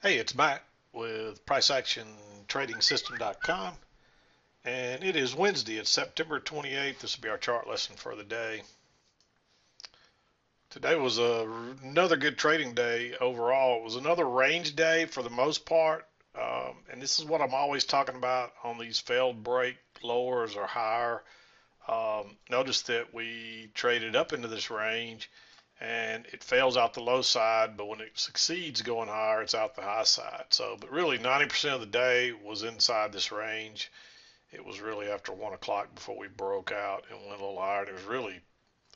Hey, it's Mack with PriceActionTradingSystem.com, and it is Wednesday. It's September 28th. This will be our chart lesson for the day. Today was another good trading day overall. It was another range day for the most part, and this is what I'm always talking about on these failed break lowers or higher. Notice that we traded up into this range and it fails out the low side, but when it succeeds going higher, it's out the high side. So, but really 90% of the day was inside this range. It was really after 1 o'clock before we broke out and went a little higher. It was really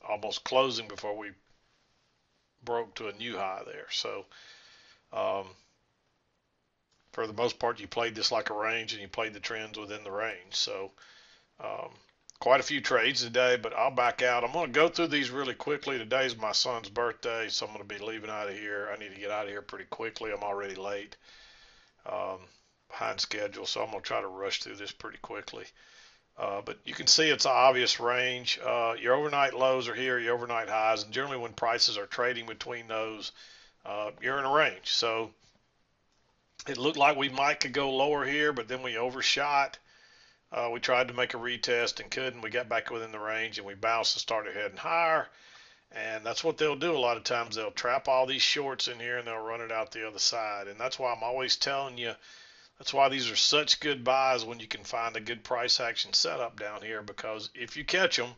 almost closing before we broke to a new high there. So, um, for the most part, you played this like a range and you played the trends within the range. So, um, quite a few trades today, but I'll back out. I'm going to go through these really quickly. Today's my son's birthday, so I'm going to be leaving out of here. I need to get out of here pretty quickly. I'm already late, um, behind schedule, so I'm going to try to rush through this pretty quickly. But you can see it's an obvious range. Your overnight lows are here, your overnight highs, and generally when prices are trading between those, you're in a range. So it looked like we might could go lower here, but then we overshot. We tried to make a retest and couldn't. We got back within the range and we bounced and started heading higher. And that's what they'll do a lot of times. They'll trap all these shorts in here and they'll run it out the other side. And that's why I'm always telling you, that's why these are such good buys when you can find a good price action setup down here. Because if you catch them,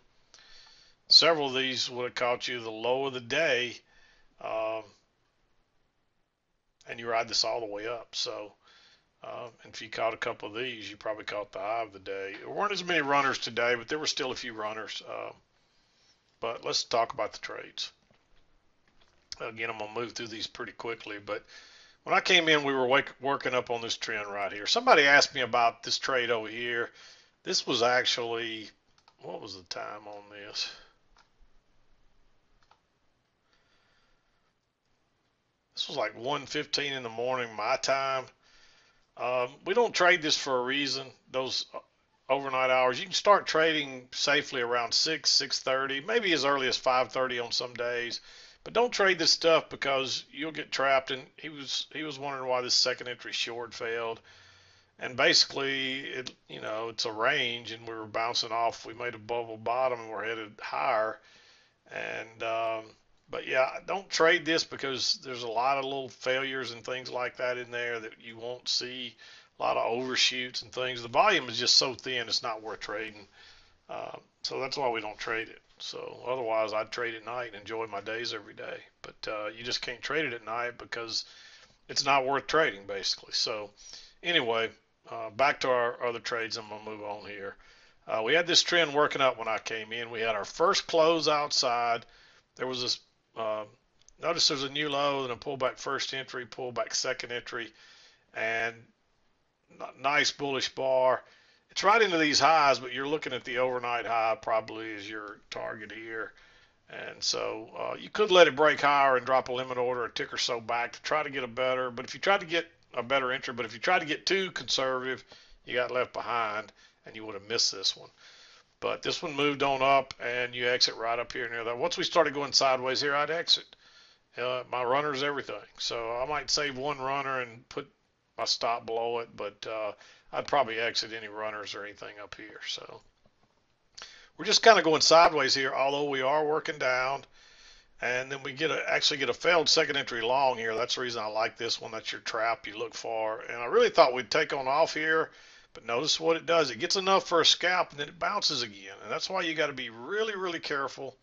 several of these would have caught you the low of the day, um, and you ride this all the way up. So and if you caught a couple of these, you probably caught the high of the day. There weren't as many runners today, but there were still a few runners. But let's talk about the trades. Again, I'm going to move through these pretty quickly. But when I came in, we were working up on this trend right here. Somebody asked me about this trade over here. This was actually, what was the time on this? This was like 1:15 in the morning my time. We don't trade this for a reason. Those overnight hours, you can start trading safely around 6, 6:30, maybe as early as 5:30 on some days. But don't trade this stuff because you'll get trapped. And he was wondering why this second entry short failed. And basically, it's a range, and we were bouncing off. We made a bubble bottom, and we're headed higher. And but yeah, don't trade this because there's a lot of little failures and things like that in there that you won't see. A lot of overshoots and things. The volume is just so thin, it's not worth trading. So that's why we don't trade it. So otherwise, I'd trade at night and enjoy my days every day. But you just can't trade it at night because it's not worth trading, basically. So anyway, back to our other trades. I'm gonna move on here. We had this trend working up when I came in. We had our first close outside. There was this. Uh, Notice there's a new low and a pullback first entry, pullback second entry, and nice bullish bar. It's right into these highs, but you're looking at the overnight high probably as your target here. And so you could let it break higher and drop a limit order a tick or so back to try to get a better. But if you try to get a better entry, but if you try to get too conservative, you got left behind and you would have missed this one. But this one moved on up and you exit right up here near that. Once we started going sideways here, I'd exit. My runner's everything. So I might save one runner and put my stop below it, but I'd probably exit any runners or anything up here. So we're just kind of going sideways here, although we are working down. And then we actually get a failed second entry long here. That's the reason I like this one. That's your trap you look for. And I really thought we'd take on off here, but notice what it does. It gets enough for a scalp and then it bounces again. And that's why you got to be really, really careful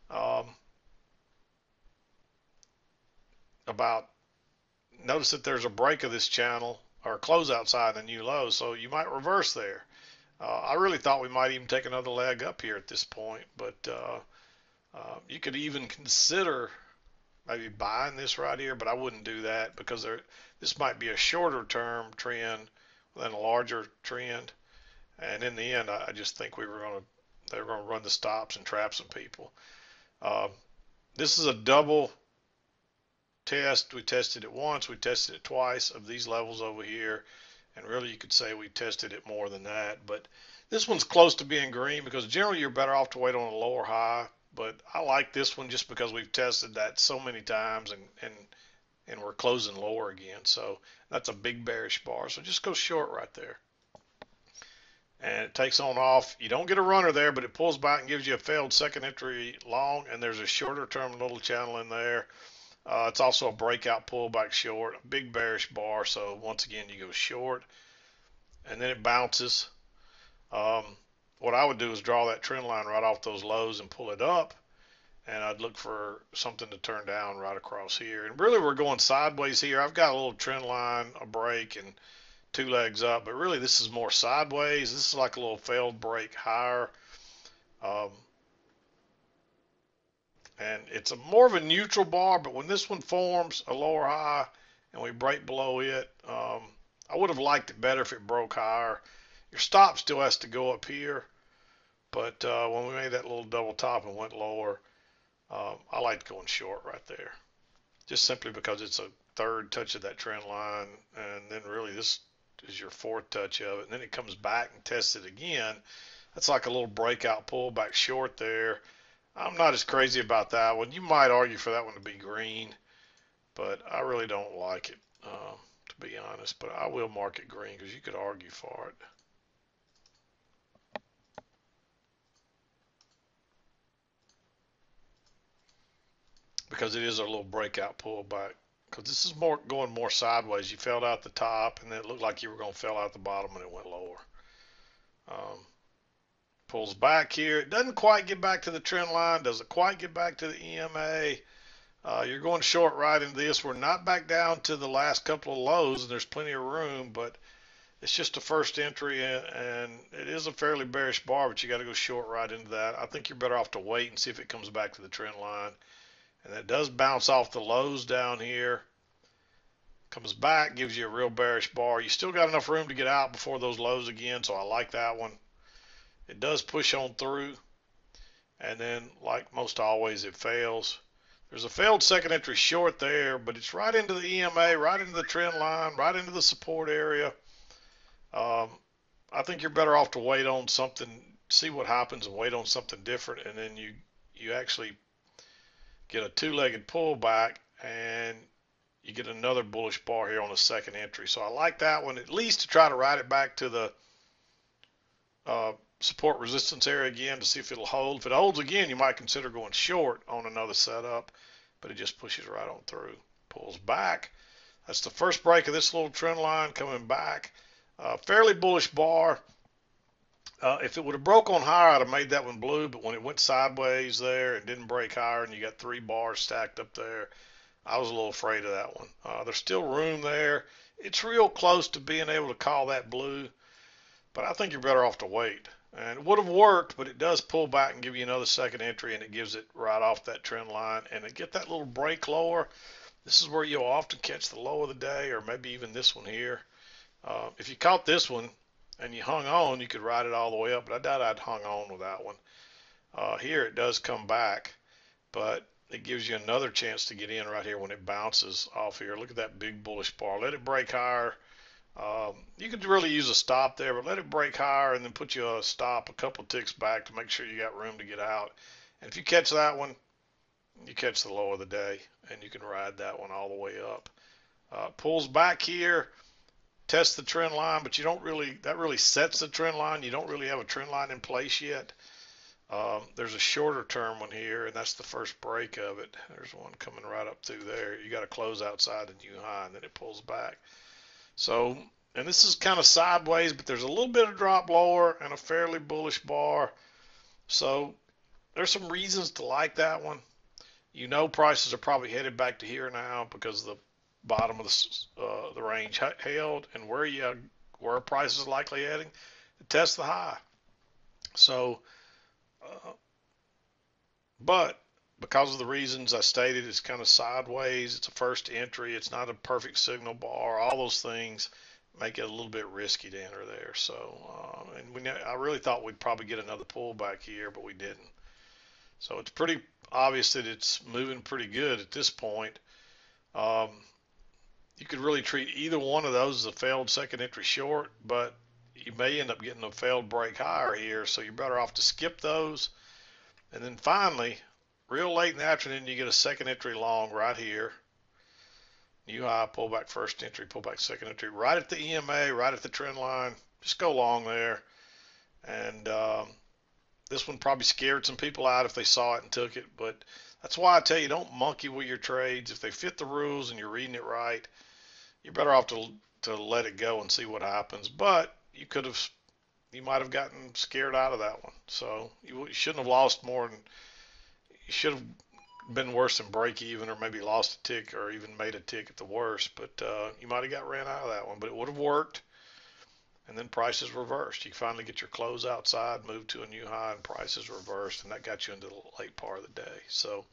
um, about. Notice that there's a break of this channel or a close outside a new low, so you might reverse there. I really thought we might even take another leg up here at this point, but you could even consider maybe buying this right here, but I wouldn't do that because this might be a shorter term trend than a larger trend. And in the end, I just think they were going to run the stops and trap some people. Uh, this is a double test. We tested it once, we tested it twice of these levels over here, and really you could say we tested it more than that. But this one's close to being green because generally you're better off to wait on a lower high. But I like this one just because we've tested that so many times, and and we're closing lower again. So that's a big bearish bar. So just go short right there. And it takes on off. You don't get a runner there, but it pulls back and gives you a failed second entry long, and there's a shorter term little channel in there. It's also a breakout pullback short, a big bearish bar. So once again, you go short, and then it bounces. What I would do is draw that trend line right off those lows and pull it up, and I'd look for something to turn down right across here. And really, we're going sideways here. I've got a little trend line, a break, and two legs up, but really this is more sideways. This is like a little failed break higher. And it's a more of a neutral bar, but when this one forms a lower high and we break below it, I would have liked it better if it broke higher. Your stop still has to go up here, but when we made that little double top and went lower, I liked going short right there, just simply because it's a third touch of that trend line, and then really this is your fourth touch of it, and then it comes back and tests it again. That's like a little breakout pullback short there. I'm not as crazy about that one. You might argue for that one to be green, but I really don't like it, to be honest. But I will mark it green because you could argue for it. Because it is a little breakout pullback. Because this is more going more sideways. You fell out the top, and then it looked like you were going to fall out the bottom, and it went lower. Pulls back here. It doesn't quite get back to the trend line. Doesn't quite get back to the EMA. You're going short right into this. We're not back down to the last couple of lows, and there's plenty of room, but it's just a first entry, and it is a fairly bearish bar, but you got to go short right into that. I think you're better off to wait and see if it comes back to the trend line. And that does bounce off the lows down here. Comes back, gives you a real bearish bar. You still got enough room to get out before those lows again, so I like that one. It does push on through, and then like most always, it fails. There's a failed second entry short there, but it's right into the EMA, right into the trend line, right into the support area. I think you're better off to wait on something, see what happens, and wait on something different, and then you actually get a two-legged pullback, and you get another bullish bar here on the second entry. So I like that one, at least to try to ride it back to the support resistance area again to see if it'll hold. If it holds again, you might consider going short on another setup, but it just pushes right on through. Pulls back. That's the first break of this little trend line coming back. Fairly bullish bar. If it would have broke on higher, I'd have made that one blue, but when it went sideways there, it didn't break higher, and you got three bars stacked up there, I was a little afraid of that one. There's still room there. It's real close to being able to call that blue, but I think you're better off to wait. And it would have worked, but it does pull back and give you another second entry, and it gives it right off that trend line. And to get that little break lower, this is where you'll often catch the low of the day, or maybe even this one here. If you caught this one, and you hung on, you could ride it all the way up, but I doubt I'd hung on with that one. Here it does come back, but it gives you another chance to get in right here when it bounces off here. Look at that big bullish bar. Let it break higher. You could really use a stop there, but let it break higher and then put you a stop a couple ticks back to make sure you got room to get out. And if you catch that one, you catch the low of the day, and you can ride that one all the way up. Pulls back here. Test the trend line, but you don't really, that really sets the trend line. You don't really have a trend line in place yet. There's a shorter term one here, and that's the first break of it. There's one coming right up through there. You got to close outside the new high, and then it pulls back. So, and this is kind of sideways, but there's a little bit of drop lower and a fairly bullish bar. So there's some reasons to like that one. You know prices are probably headed back to here now because the bottom of the range held, and where price is likely heading to test the high. So, but because of the reasons I stated, it's kind of sideways. It's a first entry. It's not a perfect signal bar. All those things make it a little bit risky to enter there. So, and I really thought we'd probably get another pullback here, but we didn't. So it's pretty obvious that it's moving pretty good at this point. You could really treat either one of those as a failed second entry short, but you may end up getting a failed break higher here, so you're better off to skip those. And then finally, real late in the afternoon, you get a second entry long right here. new high, pull back first entry, pull back second entry, right at the EMA, right at the trend line. Just go long there. And this one probably scared some people out if they saw it and took it. But that's why I tell you, don't monkey with your trades. If they fit the rules and you're reading it right, you're better off to let it go and see what happens. But you might have gotten scared out of that one. So you shouldn't have lost more than you should have been worse than break even, or maybe lost a tick, or even made a tick at the worst. But you might have got ran out of that one. But it would have worked. And then prices reversed. You finally get your close outside, move to a new high, and prices reversed, and that got you into the late part of the day. So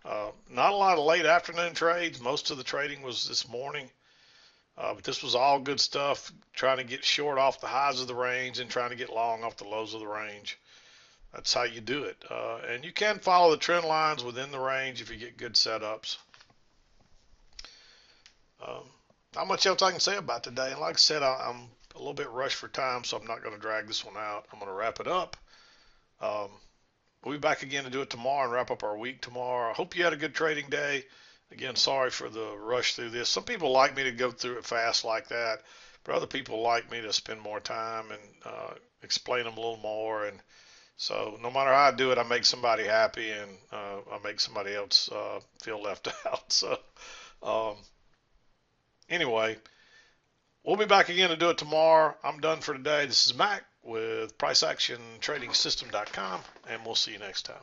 not a lot of late afternoon trades. Most of the trading was this morning. But this was all good stuff, trying to get short off the highs of the range and trying to get long off the lows of the range. That's how you do it. And you can follow the trend lines within the range if you get good setups. Not much else I can say about today. And like I said, I'm a little bit rushed for time, so I'm not going to drag this one out. I'm going to wrap it up. We'll be back again to do it tomorrow and wrap up our week tomorrow. I hope you had a good trading day. Again, sorry for the rush through this. Some people like me to go through it fast like that, but other people like me to spend more time and explain them a little more. And so no matter how I do it, I make somebody happy, and I make somebody else feel left out. So anyway, we'll be back again to do it tomorrow. I'm done for today. This is Mack with PriceActionTradingSystem.com, and we'll see you next time.